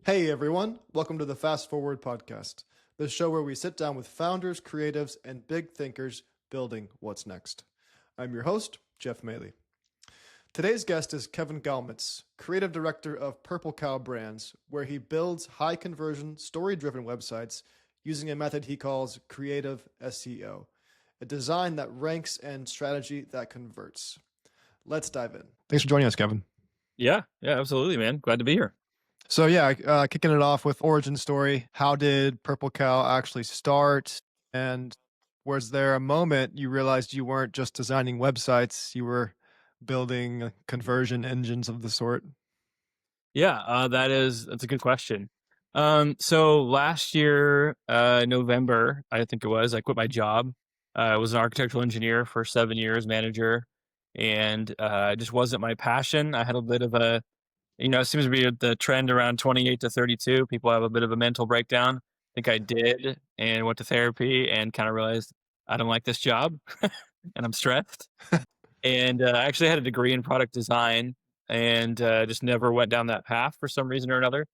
Hey everyone, welcome to the Fast Forward podcast, the show where we sit down with founders, creatives, and big thinkers building what's next. I'm your host, Jeff Mailey. Today's guest is Kevin Gaumitz, creative director of Purple Cow Brands, where he builds high conversion, story driven websites using a method he calls Creative SEO, a design that ranks and strategy that converts. Let's dive in. Thanks for joining us, Kevin. Yeah, absolutely, man. Glad to be here. So kicking it off with origin story. How did Purple Cow actually start? And was there a moment you realized you weren't just designing websites, you were building conversion engines of the sort? Yeah, that's a good question. So last year, November, I think it was, I quit my job. I was an architectural engineer for 7 years, manager, and it just wasn't my passion. I had a bit of a, it seems to be the trend around 28 to 32. People have a bit of a mental breakdown. I think I did, and went to therapy and kind of realized I don't like this job and I'm stressed. And I actually had a degree in product design and just never went down that path for some reason or another.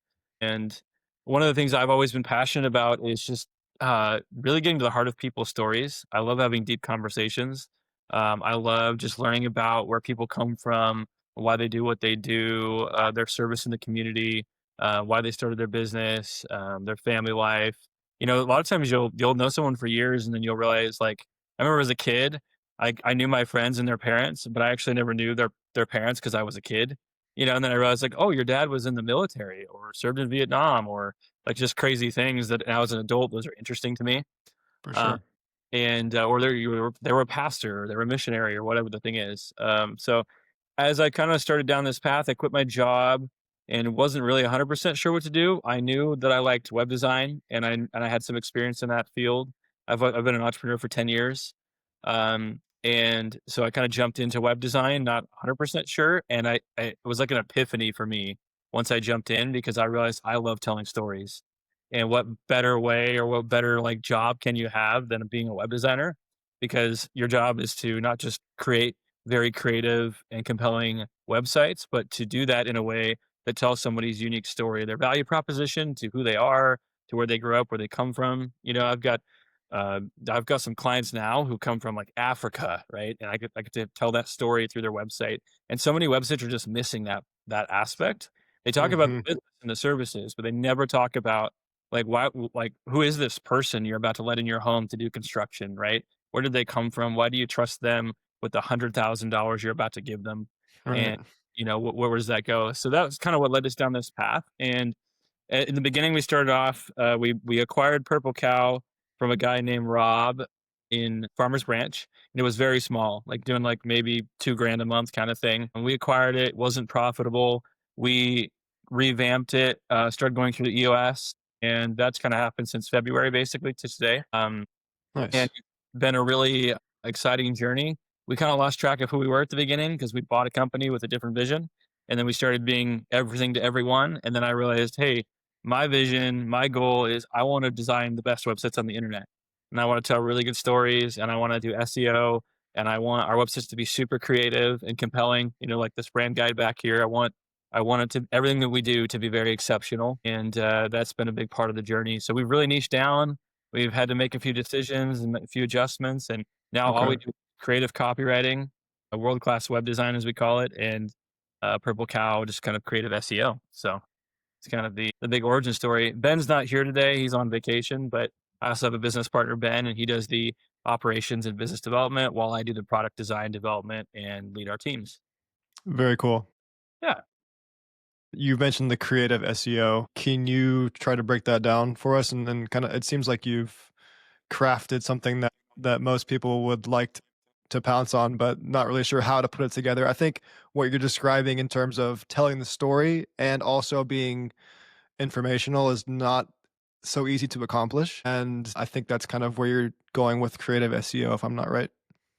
And one of the things I've always been passionate about is just really getting to the heart of people's stories. I love having deep conversations. I love just learning about where people come from, why they do what they do, their service in the community, why they started their business, their family life. A lot of times you'll know someone for years and then you'll realize, like, I remember as a kid, I knew my friends and their parents, but I actually never knew their parents because I was a kid, and then I realized, like, oh, your dad was in the military or served in Vietnam, or like just crazy things that now as an adult, those are interesting to me. For Uh, sure. and or they were a pastor, or they were a missionary, or whatever the thing is. So as I kind of started down this path, I quit my job and wasn't really 100% sure what to do. I knew that I liked web design, and I had some experience in that field. I've been an entrepreneur for 10 years. And so I kind of jumped into web design, not 100% sure. And it was like an epiphany for me once I jumped in, because I realized I love telling stories. And what better way, or what better like job can you have than being a web designer? Because your job is to not just create very creative and compelling websites, but to do that in a way that tells somebody's unique story, their value proposition, to who they are, to where they grew up, where they come from. I've got some clients now who come from like Africa, right? And I get to tell that story through their website. And so many websites are just missing that aspect. They talk about the Hmm. business and the services, but they never talk about, like, why, like, who is this person you're about to let in your home to do construction, right? Where did they come from? Why do you trust them with $100,000 you're about to give them? Right. And where does that go? So that was kind of what led us down this path. And in the beginning, we started off, we acquired Purple Cow from a guy named Rob in Farmers Branch. And it was very small, like doing like maybe 2 grand a month kind of thing. And we acquired it, wasn't profitable. We revamped it, started going through the EOS, and that's kind of happened since February, basically, to today. And Nice. it's been a really exciting journey. We kind of lost track of who we were at the beginning because we bought a company with a different vision. And then we started being everything to everyone. And then I realized, hey, my vision, my goal is I want to design the best websites on the internet. And I want to tell really good stories, and I want to do SEO, and I want our websites to be super creative and compelling, like this brand guide back here. I want it to, everything that we do, to be very exceptional. And that's been a big part of the journey. So we've really niched down. We've had to make a few decisions and a few adjustments, and now all we Okay. do is creative copywriting, a world-class web design, as we call it, and Purple Cow, just kind of creative SEO. So it's kind of the big origin story. Ben's not here today; he's on vacation. But I also have a business partner, Ben, and he does the operations and business development, while I do the product design development and lead our teams. Very cool. Yeah. You mentioned the creative SEO. Can you try to break that down for us? And then kind of, it seems like you've crafted something that most people would like to pounce on, but not really sure how to put it together. I think what you're describing in terms of telling the story and also being informational is not so easy to accomplish. And I think that's kind of where you're going with creative SEO, if I'm not right.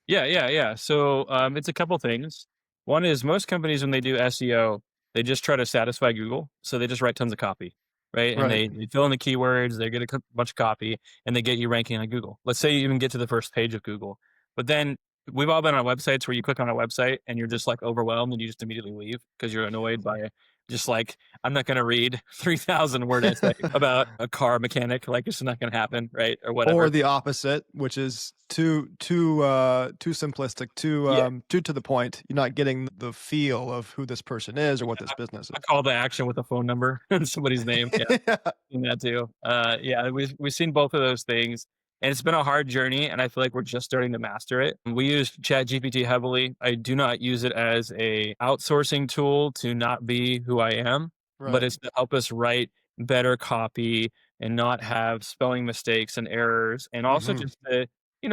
Yeah. So it's a couple things. One is, most companies, when they do SEO, they just try to satisfy Google. So they just write tons of copy, right? And Right. they fill in the keywords, they get a bunch of copy, and they get you ranking on Google. Let's say you even get to the first page of Google. But then we've all been on websites where you click on a website and you're just like overwhelmed and you just immediately leave because you're annoyed by Just like, I'm not going to read 3,000 word essay about a car mechanic. Like, it's not going to happen, right? Or Or whatever. the opposite, which is too simplistic, Yeah. too to the point. You're not getting the feel of who this person is or what this business A is. call to action with a phone number and somebody's name. Yeah. Yeah. Seen that too. Yeah, we've seen both of those things, and it's been a hard journey, and I feel like we're just starting to master it. We use ChatGPT heavily. I do not use it as a outsourcing tool to not be who I am, but Right. it's to help us write better copy and not have spelling mistakes and errors, and also Hmm. just to,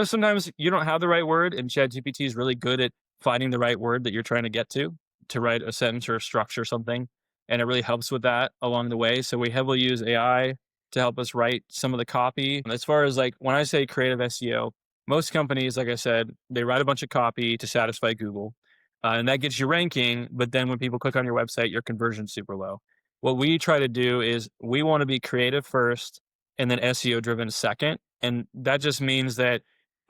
sometimes you don't have the right word, and ChatGPT is really good at finding the right word that you're trying to get to write a sentence or structure something, and it really helps with that along the way. So we heavily use AI to help us write some of the copy. And as far as like when I say creative SEO, most companies, like I said, they write a bunch of copy to satisfy Google, and that gets you ranking. But then when people click on your website, your conversion's super low. What we try to do is we want to be creative first and then SEO driven second. And that just means that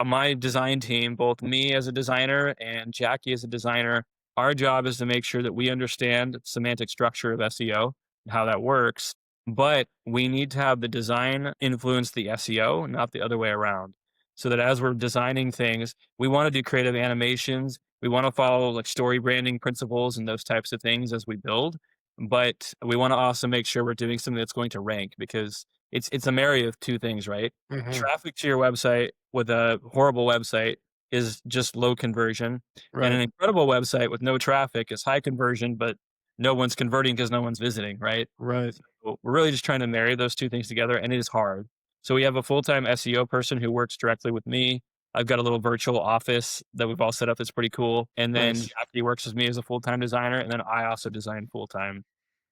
my design team, both me as a designer and Jackie as a designer, our job is to make sure that we understand semantic structure of SEO and how that works, but we need to have the design influence the SEO, not the other way around. So that as we're designing things, we want to do creative animations. We want to follow like story branding principles and those types of things as we build. But we want to also make sure we're doing something that's going to rank, because it's a marry of two things, right? Hmm. Traffic to your website with a horrible website is just low conversion, and Right. an incredible website with no traffic is high conversion, but no one's converting because no one's visiting, right? Right. So we're really just trying to marry those two things together, and it is hard. So we have a full-time SEO person who works directly with me. I've got a little virtual office that we've all set up that's pretty cool. And then Nice. Jackie works with me as a full-time designer, and then I also design full-time,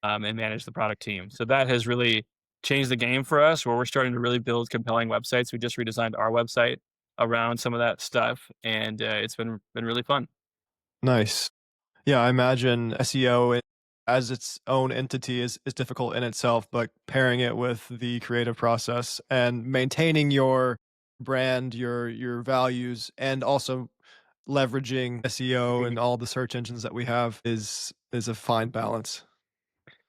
and manage the product team. So that has really changed the game for us, where we're starting to really build compelling websites. We just redesigned our website around some of that stuff, and it's been really fun. Nice. Yeah, I imagine SEO as its own entity is difficult in itself, but pairing it with the creative process and maintaining your brand, your values, and also leveraging SEO Mhm. and all the search engines that we have is a fine balance.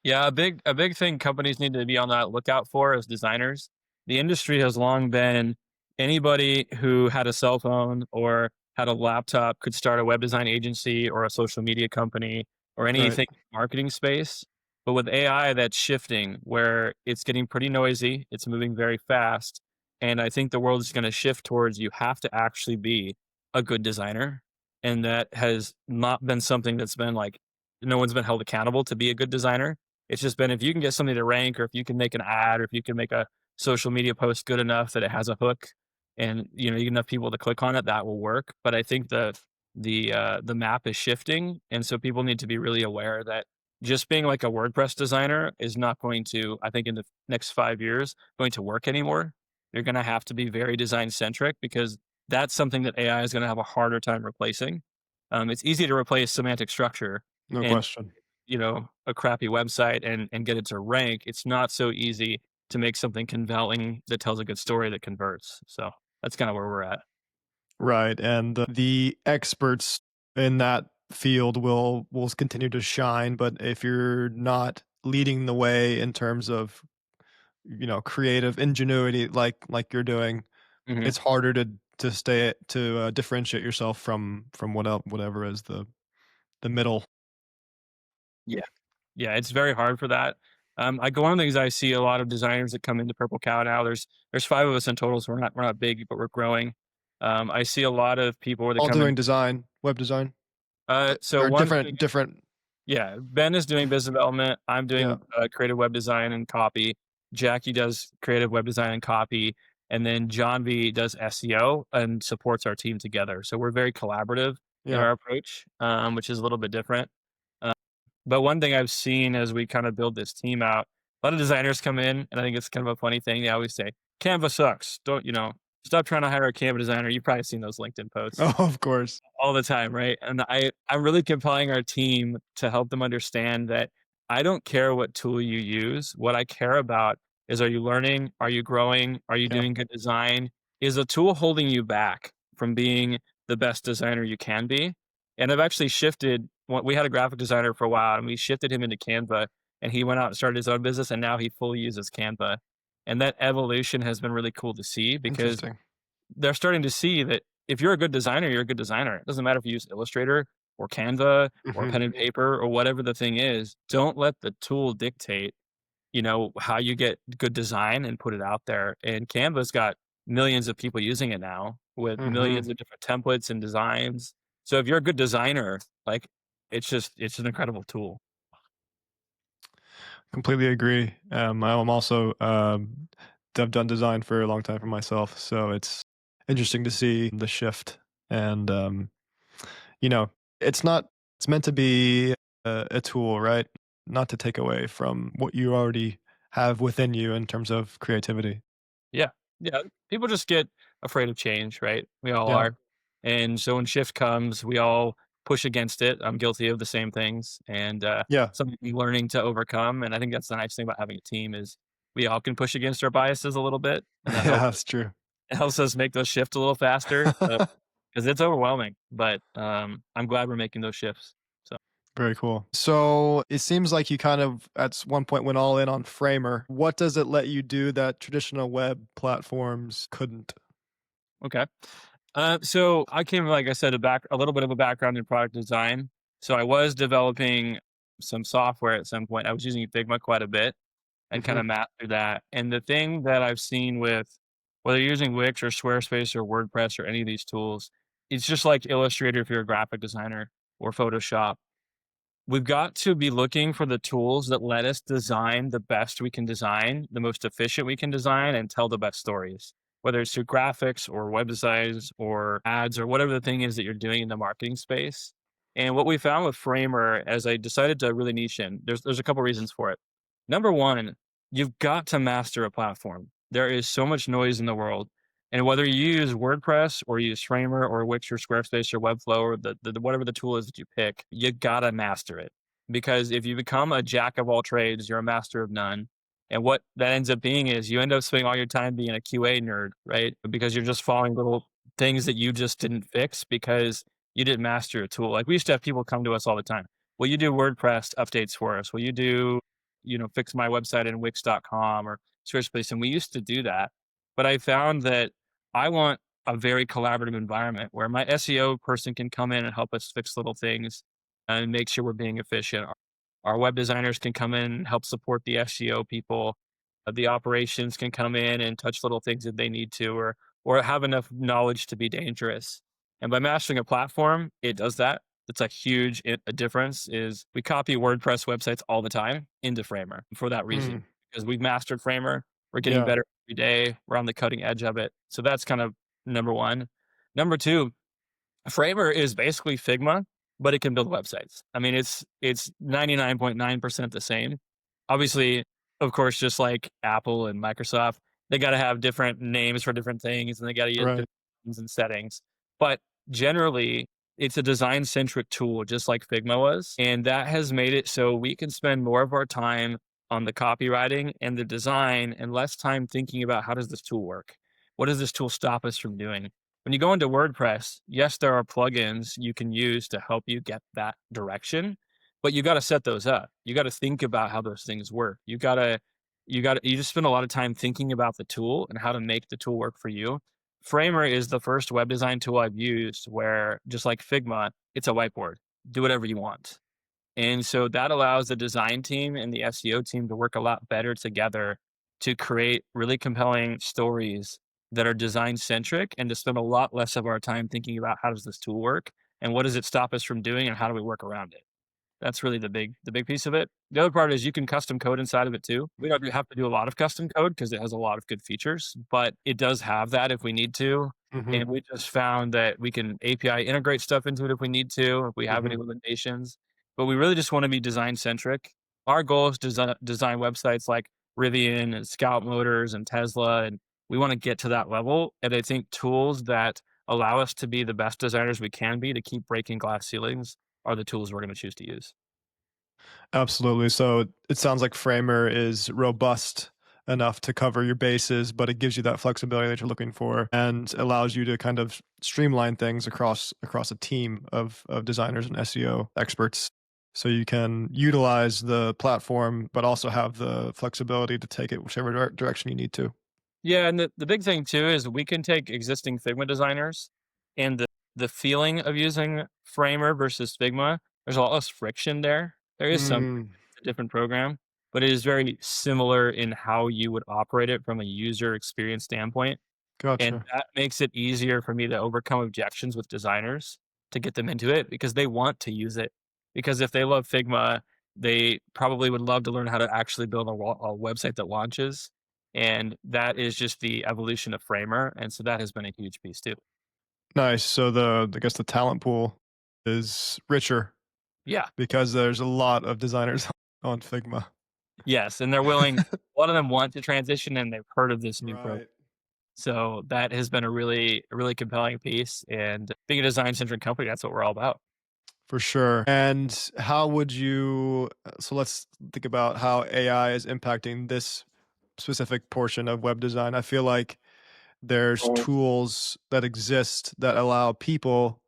Yeah, a big thing companies need to be on that lookout for as designers. The industry has long been anybody who had a cell phone or had a laptop could start a web design agency or a social media company or Right. anything marketing space. But with AI, that's shifting where it's getting pretty noisy. It's moving very fast. And I think the world is going to shift towards you have to actually be a good designer. And that has not been something that's been like, no one's been held accountable to be a good designer. It's just been if you can get something to rank, or if you can make an ad, or if you can make a social media post good enough that it has a hook, and you get enough people to click on it, that will work. But I think the map is shifting, and so people need to be really aware that just being like a WordPress designer is not going to, I think, in the next 5 years, going to work anymore. You're going to have to be very design centric, because that's something that AI is going to have a harder time replacing. It's easy to replace semantic structure No and question. a crappy website and get it to rank. It's not so easy to make something compelling that tells a good story that converts. So that's kind of where we're at. Right, and the experts in that field will continue to shine, but if you're not leading the way in terms of, creative ingenuity like you're doing, Hmm. it's harder to differentiate yourself from whatever is the middle. Yeah. Yeah, it's very hard for that. One of the things I see a lot of designers that come into Purple Cow now. There's five of us in total, so we're not big, but we're growing. I see a lot of people where they All come in. doing design, web design, So or one's doing, different. yeah, Ben is doing business development. I'm Yeah, doing creative web design and copy. Jackie does creative web design and copy, and then John V does SEO and supports our team together. So we're very collaborative in yeah, our approach, which is a little bit different. But one thing I've seen as we kind of build this team out, a lot of designers come in, and I think it's kind of a funny thing. They always say, Canva sucks. Don't, stop trying to hire a Canva designer. You've probably seen those LinkedIn posts oh, of course. all the time, right? And I'm really compelling our team to help them understand that I don't care what tool you use. What I care about is, are you learning? Are you growing? Are you Yeah, doing good design? Is a tool holding you back from being the best designer you can be? And I've actually shifted we had a graphic designer for a while, and we shifted him into Canva, and he went out and started his own business, and now he fully uses Canva. And that evolution has been really cool to see because Interesting. they're starting to see that if you're a good designer, you're a good designer. It doesn't matter if you use Illustrator or Canva or Hmm. pen and paper or whatever the thing is. Don't let the tool dictate, how you get good design and put it out there. And Canva's got millions of people using it now with Hmm. millions of different templates and designs. So if you're a good designer, like it's an incredible tool. Completely agree. I'm also I've done design for a long time for myself, so it's interesting to see the shift. And you know, it's not. It's meant to be a tool, right? Not to take away from what you already have within you in terms of creativity. Yeah. Yeah. People just get afraid of change, right? We all Yeah. are. And so when shift comes, we all push against it. I'm guilty of the same things and Yeah. something we're learning to overcome. And I think that's the nice thing about having a team is we all can push against our biases a little bit. And that Yeah, helps that's true. it helps us make those shifts a little faster. Because it's overwhelming. But I'm glad we're making those shifts. So Very cool. So it seems like you kind of one point went all in on Framer. What does it let you do that traditional web platforms couldn't? okay. So I came, like I said, a little bit of a background in product design. So I was developing some software at some point. I was using Figma quite a bit and kind Hmm. of mastered that. And the thing that I've seen with whether you're using Wix or Squarespace or WordPress or any of these tools, it's just like Illustrator if you're a graphic designer or Photoshop. We've got to be looking for the tools that let us design the best we can design, the most efficient we can design, and tell the best stories, whether it's through graphics or web designs or ads or whatever the thing is that you're doing in the marketing space. And what we found with Framer, as I decided to really niche in, there's a couple reasons for it. Number one, you've got to master a platform. There is so much noise in the world. And whether you use WordPress or you use Framer or Wix or Squarespace or Webflow or whatever the tool is that you pick, you gotta master it. Because if you become a jack of all trades, you're a master of none. And what that ends up being is you end up spending all your time being a QA nerd, right? Because you're just following little things that you just didn't fix because you didn't master a tool. Like we used to have people come to us all the time. Will you do WordPress updates for us? Will you do, fix my website in Wix.com or Squarespace? And we used to do that. But I found that I want a very collaborative environment where my SEO person can come in and help us fix little things and make sure we're being efficient. Our web designers can come in and help support the SEO people. The operations can come in and touch little things that they need to, or have enough knowledge to be dangerous. And by mastering a platform, it does that. It's a huge a difference. Is we copy WordPress websites all the time into Framer for that reason Mm, because we've mastered Framer. We're getting yeah. better every day. We're on the cutting edge of it. So that's kind of number one. Number two, Framer is basically Figma, but it can build websites. I mean, it's 99.9% the same. Obviously, of course, just like Apple and Microsoft, they got to have different names for different things, and they got to use Right. different things and settings. But generally, it's a design centric tool, just like Figma was, and that has made it so we can spend more of our time on the copywriting and the design, and less time thinking about how does this tool work. What does this tool stop us from doing? When you go into WordPress, yes, there are plugins you can use to help you get that direction, but you got to set those up. You got to think about how those things work. You just spend a lot of time thinking about the tool and how to make the tool work for you. Framer is the first web design tool I've used where, just like Figma, it's a whiteboard. Do whatever you want. And so that allows the design team and the SEO team to work a lot better together to create really compelling stories that are design centric and to spend a lot less of our time thinking about how does this tool work and what does it stop us from doing and how do we work around it. That's really the big piece of it. The other part is you can custom code inside of it too. We don't have to do a lot of custom code because it has a lot of good features, but it does have that if we need to. Hmm. And we just found that we can API integrate stuff into it if we need to, if we have Hmm. any limitations. But we really just want to be design centric. Our goal is to design websites like Rivian and Scout Motors and Tesla, and we want to get to that level. And I think tools that allow us to be the best designers we can be to keep breaking glass ceilings are the tools we're going to choose to use. Absolutely. So it sounds like Framer is robust enough to cover your bases, but it gives you that flexibility that you're looking for and allows you to kind of streamline things across a team of designers and SEO experts. So you can utilize the platform, but also have the flexibility to take it whichever direction you need to. Yeah, and the big thing too is we can take existing Figma designers and the feeling of using Framer versus Figma, there's a lot less friction there. There is some, Mm, it's a different program, but it is very similar in how you would operate it from a user experience standpoint. And gotcha. that makes it easier for me to overcome objections with designers to get them into it because they want to use it. Because if they love Figma, they probably would love to learn how to actually build a website that launches. And that is just the evolution of Framer. And so that has been a huge piece too. Nice. So I guess the talent pool is richer Yeah. because there's a lot of designers on Figma. Yes. And they're willing, a lot of them want to transition and they've heard of this new program. Right. So that has been a really compelling piece. And being a design centric company, that's what we're all about. For sure. And how would you so let's think about how AI is impacting this specific portion of web design. I feel like there's tools that exist that allow people,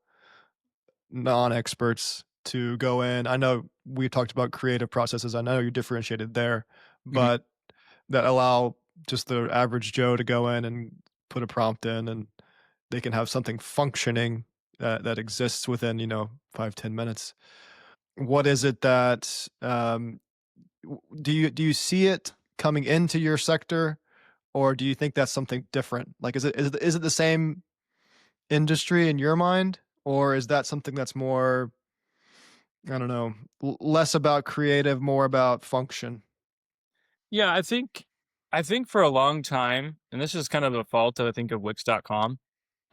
non-experts, to go in. I know we talked about creative processes. I know you differentiated there, Mhm. but that allow just the average Joe to go in and put a prompt in and they can have something functioning that exists within, 5-10 minutes. What is it that do you see it coming into your sector, or do you think that's something different? Like, is it the same industry in your mind, or is that something that's more, I don't know, less about creative, more about function? Yeah, I think for a long time, and this is kind of a fault I think of Wix.com,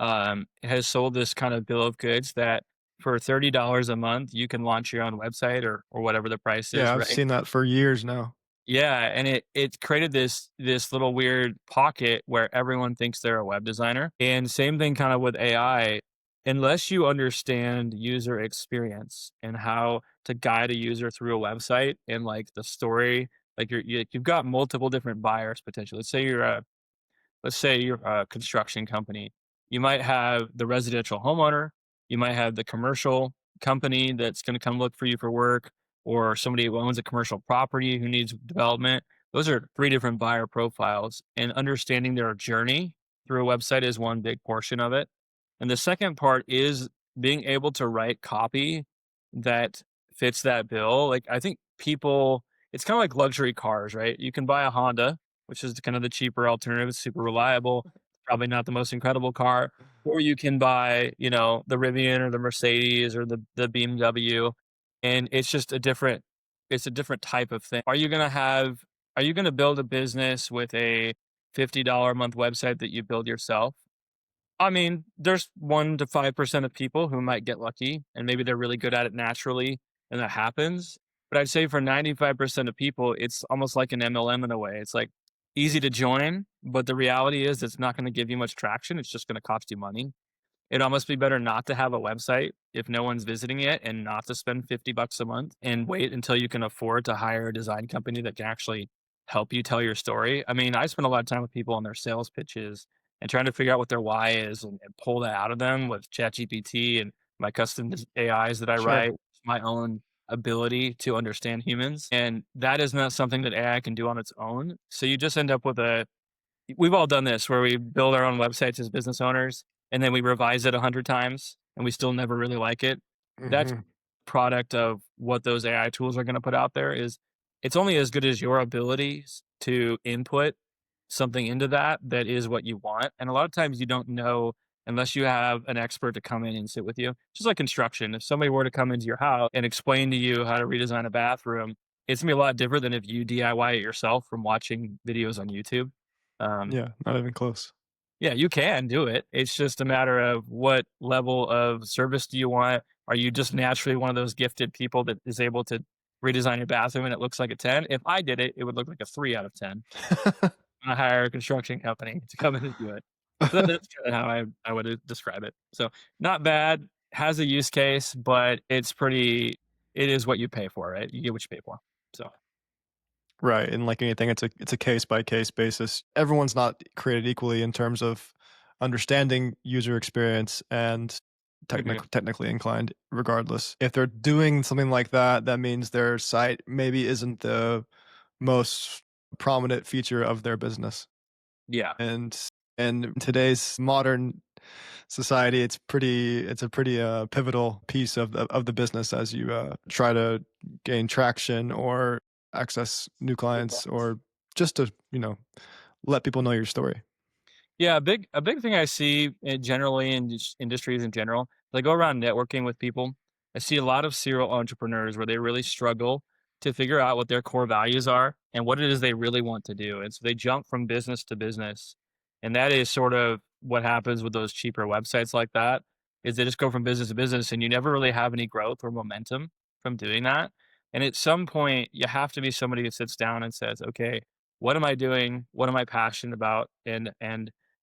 has sold this kind of bill of goods that for $30 a month you can launch your own website or whatever the price is, Yeah, I've right? seen that for years now. Yeah, and it created this little weird pocket where everyone thinks they're a web designer. And same thing kind of with AI. Unless you understand user experience and how to guide a user through a website and like the story, like you've got multiple different buyers potentially. Let's say you're a construction company. You might have the residential homeowner, you might have the commercial company that's going to come look for you for work, or somebody who owns a commercial property who needs development. Those are three different buyer profiles, and understanding their journey through a website is one big portion of it. And the second part is being able to write copy that fits that bill. Like, I think people, it's kind of like luxury cars, right? You can buy a Honda, which is kind of the cheaper alternative. It's super reliable. Probably not the most incredible car. Or you can buy, the Rivian or the Mercedes or the BMW, and it's a different type of thing. Are you gonna build a business with a $50 a month website that you build yourself? I mean, there's 1 to 5% of people who might get lucky and maybe they're really good at it naturally and that happens. But I'd say for 95% of people, it's almost like an MLM in a way. It's like easy to join, but the reality is it's not going to give you much traction. It's just going to cost you money. It'd almost be better not to have a website if no one's visiting it and not to spend $50 a month and wait until you can afford to hire a design company that can actually help you tell your story. I mean, I spend a lot of time with people on their sales pitches and trying to figure out what their why is and pull that out of them with ChatGPT and my custom AIs that I Sure. write, my own ability to understand humans. And that is not something that AI can do on its own. So you just end up with we've all done this where we build our own websites as business owners and then we revise it 100 times and we still never really like it. That's Hmm. product of what those AI tools are going to put out there is it's only as good as your abilities to input something into that is what you want. And a lot of times you don't know unless you have an expert to come in and sit with you. Just like construction, if somebody were to come into your house and explain to you how to redesign a bathroom, it's gonna be a lot different than if you DIY it yourself from watching videos on YouTube. Um, Yeah, not even close. yeah, you can do it. It's just a matter of what level of service do you want? Are you just naturally one of those gifted people that is able to redesign your bathroom and it looks like a 10? If I did it, it would look like a 3 out of 10. I hire a construction company to come in and do it. So that's kinda how I would describe it. So, not bad, has a use case, but it is what you pay for, right? You get what you pay for. So, Right, and like anything, it's a case by case basis. Everyone's not created equally in terms of understanding user experience and Mhm. technically inclined regardless. If they're doing something like that, that means their site maybe isn't the most prominent feature of their business. Yeah. And in today's modern society, it's a pretty pivotal piece of the business as you try to gain traction or access new clients or just to let people know your story. Yeah, a big thing I see generally in just industries in general, I go around networking with people. I see a lot of serial entrepreneurs where they really struggle to figure out what their core values are and what it is they really want to do. And so they jump from business to business. And that is sort of what happens with those cheaper websites like that, is they just go from business to business and you never really have any growth or momentum from doing that. And at some point, you have to be somebody who sits down and says, okay, what am I doing? What am I passionate about? And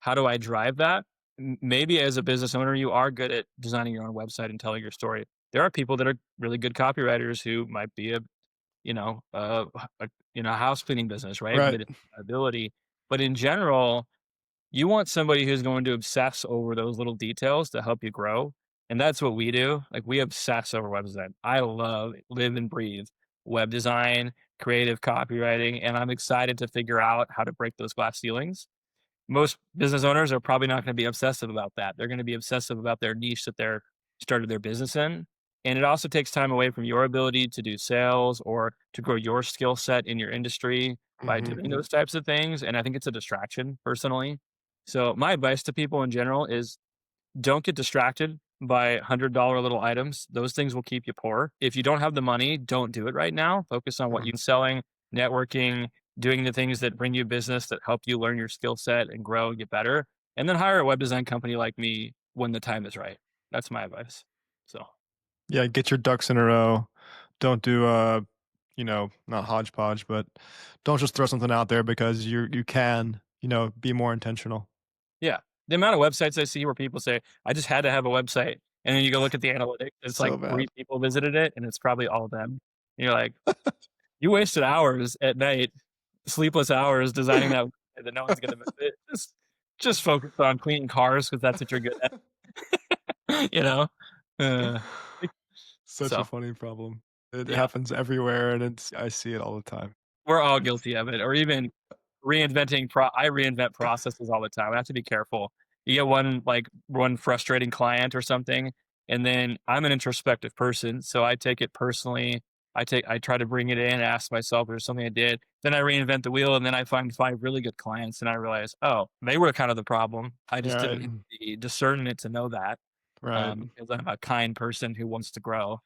how do I drive that? Maybe as a business owner, you are good at designing your own website and telling your story. There are people that are really good copywriters who might be a house cleaning business, right? Right. But it's ability. But in general, you want somebody who's going to obsess over those little details to help you grow. And that's what we do. Like we obsess over web design. I love, live and breathe web design, creative copywriting, and I'm excited to figure out how to break those glass ceilings. Most business owners are probably not going to be obsessive about that. They're going to be obsessive about their niche that they're started their business in. And it also takes time away from your ability to do sales or to grow your skill set in your industry by Hmm. doing those types of things. And I think it's a distraction personally. So my advice to people in general is don't get distracted by $100 little items. Those things will keep you poor. If you don't have the money, don't do it right now. Focus on what you're selling, networking, doing the things that bring you business that help you learn your skill set and grow and get better. And then hire a web design company like me when the time is right. That's my advice. So, Yeah, get your ducks in a row. Don't do not hodgepodge, but don't just throw something out there because you can, be more intentional. yeah. The amount of websites I see where people say, I just had to have a website. And then you go look at the analytics, it's like So three bad. people visited it, and it's probably all of them. And you're like, you wasted hours at night, sleepless hours designing that website that no one's gonna visit. Just focus on cleaning cars because that's what you're good at, you know? Uh, Such a so, funny problem. It yeah. happens everywhere, and I see it all the time. We're all guilty of it, or even I reinvent processes all the time. I have to be careful. You get one frustrating client or something, and then I'm an introspective person, so I take it personally. I try to bring it in, ask myself, "There's something I did." Then I reinvent the wheel, and then I find 5 really good clients, and I realize, "Oh, they were kind of the problem. I just Yeah, didn't have the discernment to know that." right, Because I'm a kind person who wants to grow.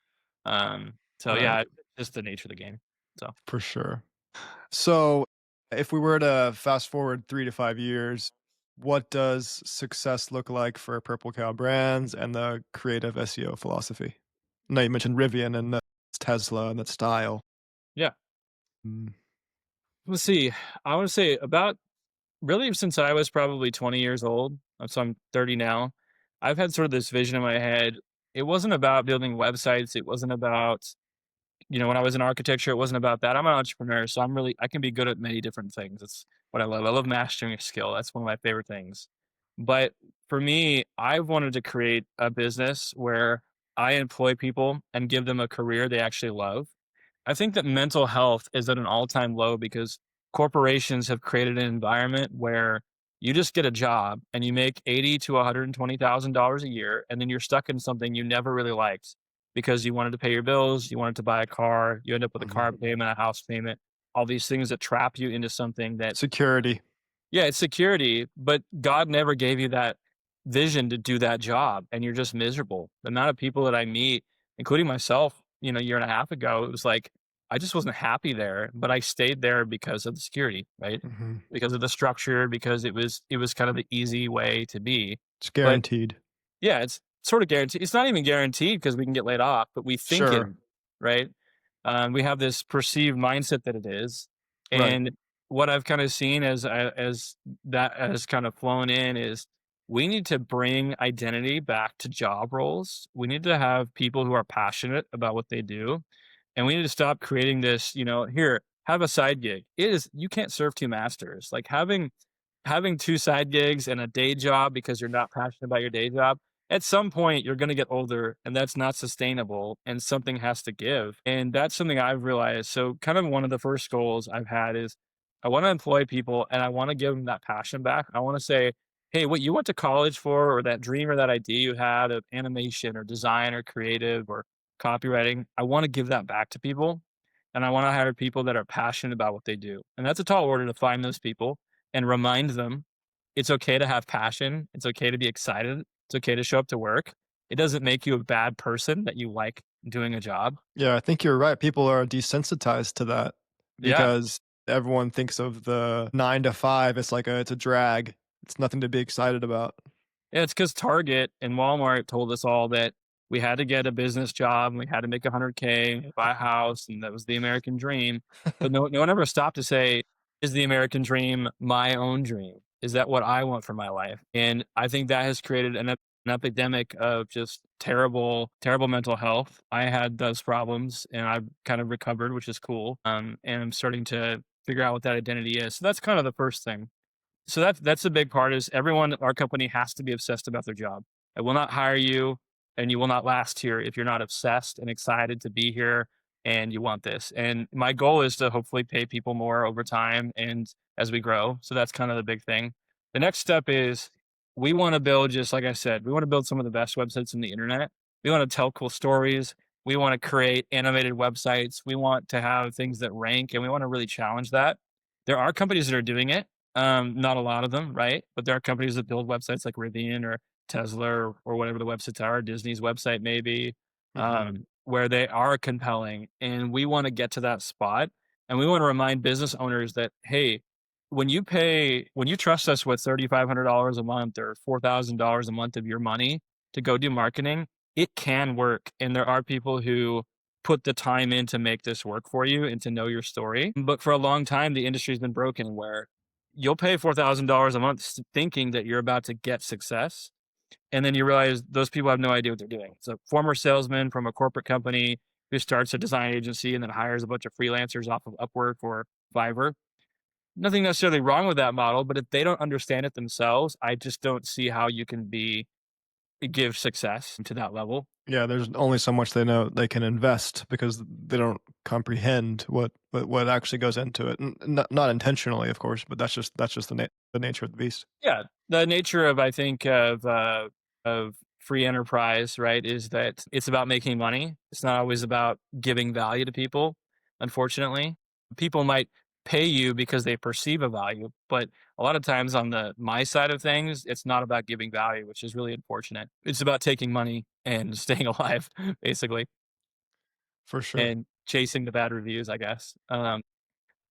So right, yeah, it's just the nature of the game. So, for sure. So, if we were to fast forward 3 to 5 years, what does success look like for Purple Cow Brands and the creative SEO philosophy? Now you mentioned Rivian and that's Tesla and that style. yeah. Mm, Let's see. I want to say about really since I was probably 20 years old. So I'm 30 now. I've had sort of this vision in my head. It wasn't about building websites. It wasn't about, when I was in architecture, it wasn't about that. I'm an entrepreneur, so I can be good at many different things. It's what I love. I love mastering a skill. That's one of my favorite things. But for me, I wanted to create a business where I employ people and give them a career they actually love. I think that mental health is at an all-time low because corporations have created an environment where you just get a job and you make 80 to $120,000 a year, and then you're stuck in something you never really liked because you wanted to pay your bills, you wanted to buy a car, you end up with a mhm. car payment, a house payment, all these things that trap you into something that, Security. yeah, it's security, but God never gave you that vision to do that job, and you're just miserable. The amount of people that I meet, including myself, a year and a half ago, it was like I just wasn't happy there, but I stayed there because of the security, right? Hmm. Because of the structure, because it was kind of the easy way to be. It's But guaranteed. yeah, it's sort of guaranteed. It's not even guaranteed because we can get laid off, but we think it, Sure. right? We have this perceived mindset that it is, Right. and what I've kind of seen as that has kind of flown in is we need to bring identity back to job roles. We need to have people who are passionate about what they do, and we need to stop creating this. Here have a side gig. You can't serve two masters. Like having two side gigs and a day job because you're not passionate about your day job, at some point you're going to get older and that's not sustainable and something has to give. And that's something I've realized. So kind of one of the first goals I've had is I want to employ people and I want to give them that passion back. I want to say, hey, what you went to college for, or that dream or that idea you had of animation or design or creative or copywriting, I want to give that back to people. And I want to hire people that are passionate about what they do. And that's a tall order to find those people and remind them it's okay to have passion. It's okay to be excited. It's okay to show up to work. It doesn't make you a bad person that you like doing a job. Yeah, I think you're right. People are desensitized to that Yeah. because everyone thinks of the 9 to 5. It's a drag. It's nothing to be excited about. Yeah, it's because Target and Walmart told us all that we had to get a business job and we had to make 100K, buy a house, and that was the American dream. But no one ever stopped to say, is the American dream my own dream? Is that what I want for my life? And I think that has created an epidemic of just terrible mental health. I had those problems and I've kind of recovered, which is cool. And I'm starting to figure out what that identity is. So that's kind of the first thing. So that's the big part is everyone at our company has to be obsessed about their job. I will not hire you and you will not last here if you're not obsessed and excited to be here and you want this. And my goal is to hopefully pay people more over time and as we grow. So that's kind of the big thing. The next step is we want to build, just like I said, we want to build some of the best websites on the internet. We want to tell cool stories. We want to create animated websites. We want to have things that rank and we want to really challenge that. There are companies that are doing it, not a lot of them, right? But there are companies that build websites like Rivian or Tesla or whatever the websites are, Disney's website maybe, Mhm. where they are compelling. And we want to get to that spot. And we want to remind business owners that, hey, when you trust us with $3,500 a month or $4,000 a month of your money to go do marketing, it can work. And there are people who put the time in to make this work for you and to know your story. But for a long time, the industry's been broken where you'll pay $4,000 a month thinking that you're about to get success. And then you realize those people have no idea what they're doing. It's a former salesman from a corporate company who starts a design agency and then hires a bunch of freelancers off of Upwork or Fiverr. Nothing necessarily wrong with that model, but if they don't understand it themselves, I just don't see how you can give success to that level. Yeah, there's only so much they know they can invest because they don't comprehend what actually goes into it. Not intentionally, of course, but that's just the nature of the beast. Yeah, the nature of I think of free enterprise, right, is that it's about making money. It's not always about giving value to people. Unfortunately, people might pay you because they perceive a value, but a lot of times on the my side of things, it's not about giving value, which is really unfortunate. It's about taking money and staying alive, basically, For sure. and chasing the bad reviews, I guess. A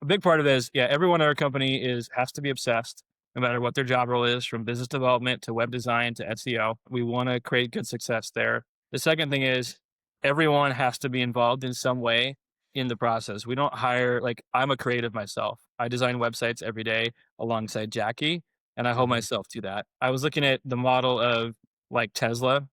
big part of it is, yeah, everyone in our company has to be obsessed, no matter what their job role is, from business development to web design to SEO. We want to create good success there. The second thing is everyone has to be involved in some way in the process. We don't hire like I'm a creative myself. I design websites every day alongside Jackie, and I hold Mhm. myself to that. I was looking at the model of like Tesla.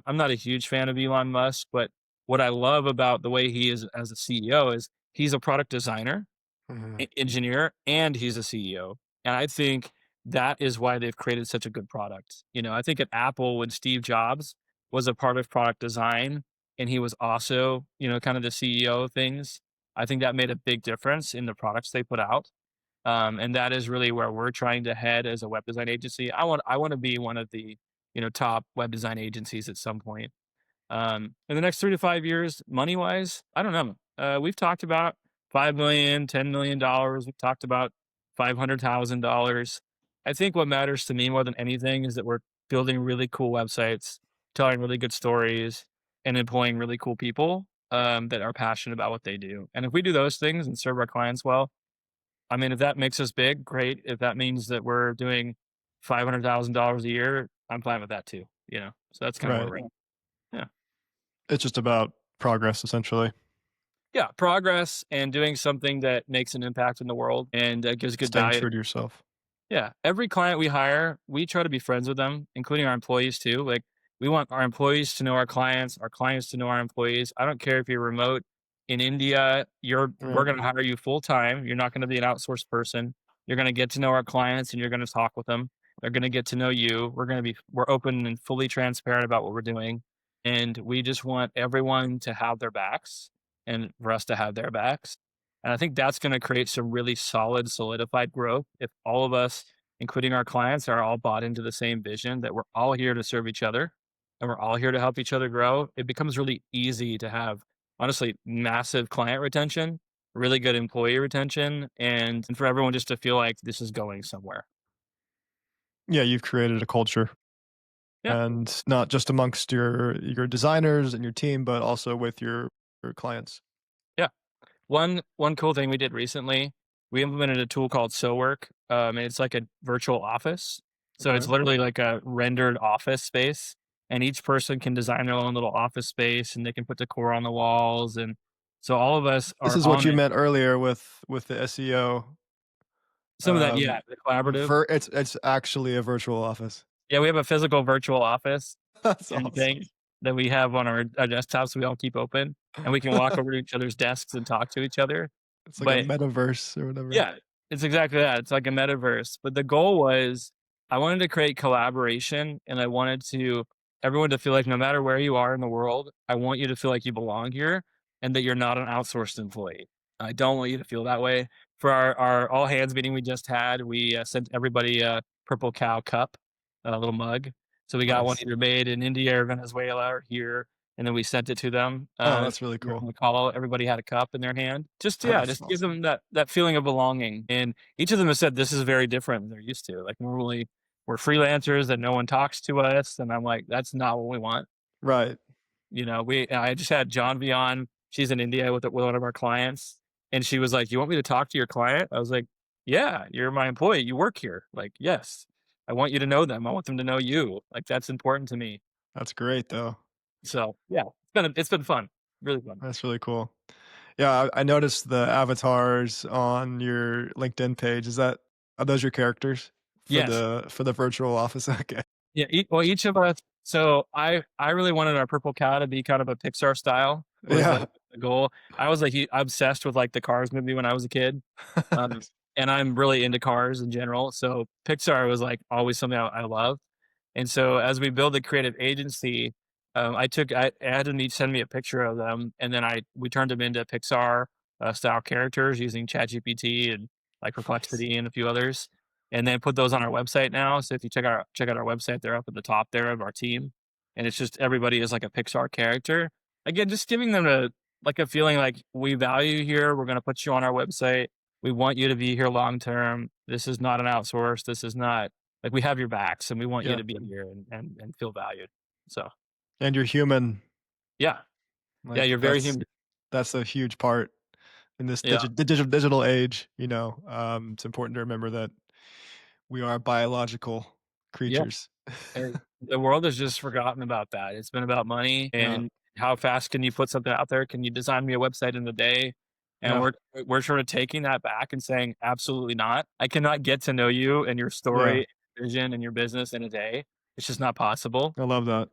I'm not a huge fan of Elon Musk, but what I love about the way he is as a CEO is he's a product designer Mhm. engineer and he's a CEO. And I think that is why they've created such a good product. You know, I think at Apple, when Steve Jobs was a part of product design and he was also, kind of the CEO of things, I think that made a big difference in the products they put out. And that is really where we're trying to head as a web design agency. I want to be one of the, top web design agencies at some point. In the next 3 to 5 years, money wise, I don't know. We've talked about 5 million, $10 million. We've talked about $500,000. I think what matters to me more than anything is that we're building really cool websites, telling really good stories, and employing really cool people that are passionate about what they do. And if we do those things and serve our clients well, I mean, if that makes us big, great. If that means that we're doing $500,000 a year, I'm fine with that too. So that's kind of where Right. we're at. Yeah. It's just about progress, essentially. Yeah, progress and doing something that makes an impact in the world and gives good Staying value. true to yourself. Yeah, every client we hire, we try to be friends with them, including our employees too. Like we want our employees to know our clients to know our employees. I don't care if you're remote in India, we're Right. going to hire you full time. You're not going to be an outsourced person. You're going to get to know our clients and you're going to talk with them. They're going to get to know you. We're open and fully transparent about what we're doing. And we just want everyone to have their backs and for us to have their backs. And I think that's going to create some really solid, solidified growth if all of us, including our clients, are all bought into the same vision that we're all here to serve each other and we're all here to help each other grow. It becomes really easy to have, honestly, massive client retention, really good employee retention, and for everyone just to feel like this is going somewhere. Yeah, you've created a culture, Yeah. and not just amongst your designers and your team, but also with your clients. Yeah. One cool thing we did recently, we implemented a tool called SoWork. And it's like a virtual office. So it's Okay. literally like a rendered office space, and each person can design their own little office space, and they can put decor on the walls, and so all of us This are is what on you it. meant earlier with the SEO. Some of that, yeah, the collaborative. It's actually a virtual office. Yeah, we have a physical virtual office That's and awesome. thing that we have on our desktops we all keep open, and we can walk over to each other's desks and talk to each other. It's like a But metaverse or whatever. yeah, it's exactly that. It's like a metaverse. But the goal was I wanted to create collaboration and I wanted to everyone to feel like no matter where you are in the world, I want you to feel like you belong here and that you're not an outsourced employee. I don't want you to feel that way. For our all hands meeting we just had, we sent everybody a purple cow cup, a little mug. So we got one Nice. either made in India or Venezuela or here, and then we sent it to them. Oh, that's really On cool. the call, everybody had a cup in their hand. That's Just give awesome. them that feeling of belonging. And each of them has said this is very different than they're used to. Like normally we're freelancers and no one talks to us. And I'm like, that's not what we want. Right. I just had John V on. She's in India with one of our clients. And she was like, you want me to talk to your client? I was like, yeah, you're my employee. You work here. Like, yes, I want you to know them. I want them to know you. Like, that's important to me. That's great though. So yeah, it's been fun. Really fun. That's really cool. Yeah, I noticed the avatars on your LinkedIn page. Are those your characters Yes. for the virtual office? Okay. Yeah, each of us. So I really wanted our purple cow to be kind of a Pixar style was Yeah. like the goal. I was like obsessed with like the Cars movie when I was a kid, um, Nice. and I'm really into cars in general. So Pixar was like always something I loved. And so as we build the creative agency, I had them each send me a picture of them, and then we turned them into Pixar style characters using ChatGPT and like Nice. Perplexity and a few others, and then put those on our website now. So if you check out our website, they're up at the top there of our team, and it's just everybody is like a Pixar character. Again, just giving them a feeling like we value you here. We're going to put you on our website. We want you to be here long term. This is not an outsource. This is not like we have your backs, and we want you Yeah. to be here and feel valued. So And you're human. yeah, yeah, Like you're very human. that's a huge part in this Yeah, digital age, you know. It's important to remember that we are biological yeah. creatures. And the world has just forgotten about that. It's been about money Yeah. and how fast can you put something out there? Can you design me a website in a day? And Yeah. we're sort of taking that back and saying, absolutely not. I cannot get to know you and your Yeah. story, vision, and your business in a day. It's just not possible. I love that.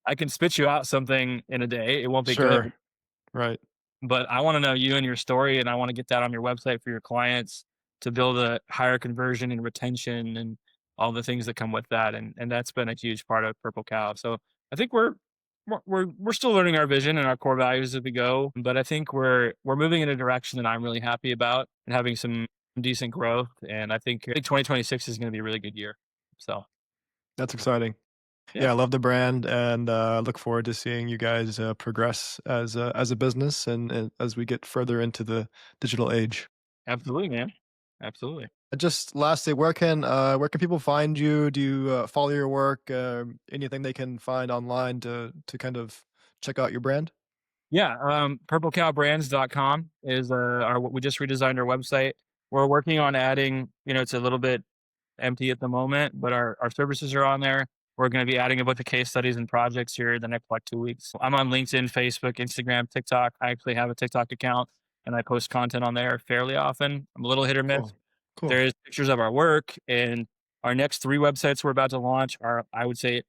I can spit you out something in a day. It won't be good, Sure. Right. but I want to know you and your story, and I want to get that on your website for your clients to build a higher conversion and retention and all the things that come with that. And that's been a huge part of Purple Cow. So I think we're still learning our vision and our core values as we go, but I think we're moving in a direction that I'm really happy about and having some decent growth. And I think 2026 is going to be a really good year. So That's exciting. yeah, Yeah, I love the brand, and look forward to seeing you guys progress as a business, and as we get further into the digital age. absolutely, man, absolutely. Just lastly, where can people find you? Do you follow your work? Anything they can find online to kind of check out your brand? Yeah, purplecowbrands.com is we just redesigned our website. We're working on adding, it's a little bit empty at the moment, but our services are on there. We're going to be adding a bunch of case studies and projects here in the next like 2 weeks. I'm on LinkedIn, Facebook, Instagram, TikTok. I actually have a TikTok account and I post content on there fairly often. I'm a little hit or miss. Cool, cool. There's pictures of our work, and our next 3 websites we're about to launch are, I would say,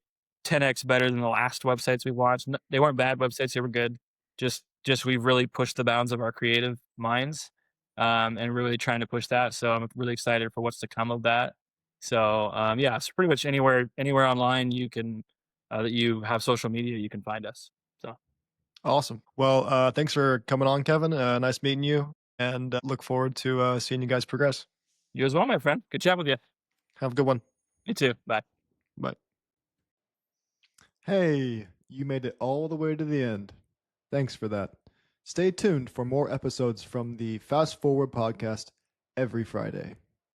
10x better than the last websites we've launched. They weren't bad websites, they were good. just we've really pushed the bounds of our creative minds, and really trying to push that. So I'm really excited for what's to come of that. So yeah, so pretty much anywhere online you can that you have social media, you can find us. So Awesome. Well, thanks for coming on, Kevin. Nice meeting you, and look forward to seeing you guys progress. you as well, my friend. Good chat with you. Have a good one. You too. Bye. Bye. Hey, you made it all the way to the end. Thanks for that. Stay tuned for more episodes from the Fast Forward podcast every Friday.